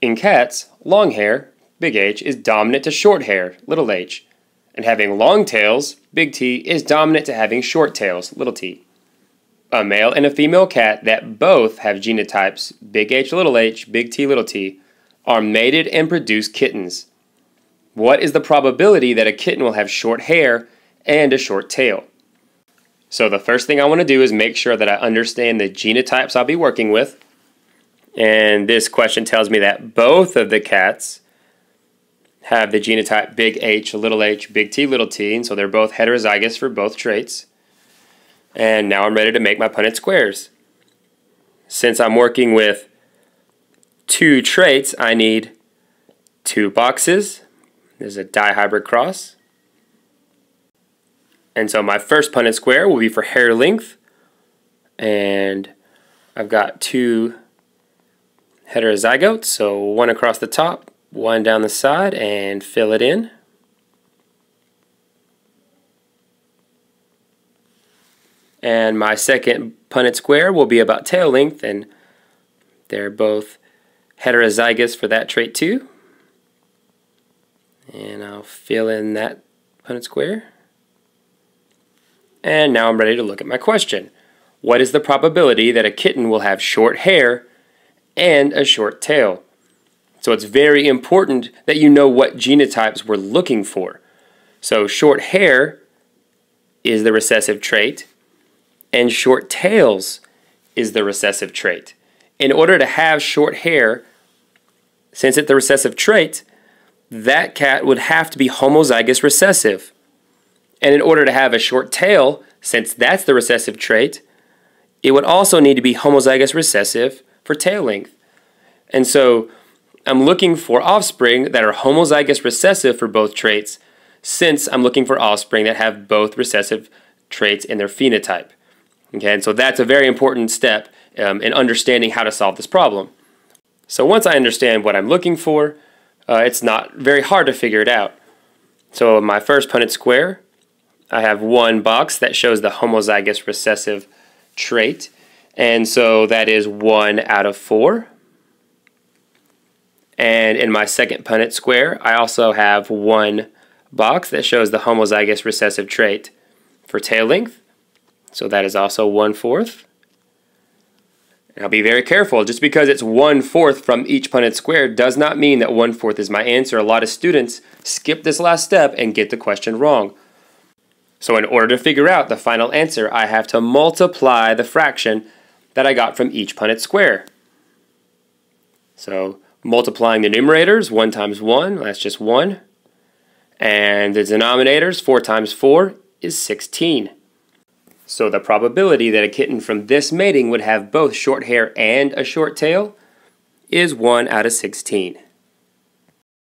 In cats, long hair, big H, is dominant to short hair, little h, and having long tails, big T, is dominant to having short tails, little t. A male and a female cat that both have genotypes big H, big T, little t, are mated and produce kittens. What is the probability that a kitten will have short hair and a short tail? So the first thing I want to do is make sure that I understand the genotypes I'll be working with. And this question tells me that both of the cats have the genotype big H, big T, little t, and so they're both heterozygous for both traits. And now I'm ready to make my Punnett squares. Since I'm working with two traits, I need two boxes. There's a dihybrid cross. And so my first Punnett square will be for hair length. And I've got two heterozygotes, so one across the top, one down the side, and fill it in. And my second Punnett square will be about tail length, and they're both heterozygous for that trait too. And I'll fill in that Punnett square. And now I'm ready to look at my question. What is the probability that a kitten will have short hair and a short tail? So it's very important that you know what genotypes we're looking for. So short hair is the recessive trait, and short tails is the recessive trait. In order to have short hair, since it's the recessive trait, that cat would have to be homozygous recessive. And in order to have a short tail, since that's the recessive trait, it would also need to be homozygous recessive for tail length. And so I'm looking for offspring that are homozygous recessive for both traits, since I'm looking for offspring that have both recessive traits in their phenotype. Okay, and so that's a very important step in understanding how to solve this problem. So once I understand what I'm looking for, it's not very hard to figure it out. So in my first Punnett square, I have one box that shows the homozygous recessive trait, and so that is 1 out of 4. And in my second Punnett square, I also have one box that shows the homozygous recessive trait for tail length, so that is also 1/4. And I'll be very careful. Just because it's 1/4 from each Punnett square does not mean that 1/4 is my answer. A lot of students skip this last step and get the question wrong. So in order to figure out the final answer, I have to multiply the fraction that I got from each Punnett square. So multiplying the numerators, 1 times 1, that's just 1. And the denominators, 4 times 4, is 16. So the probability that a kitten from this mating would have both short hair and a short tail is 1 out of 16.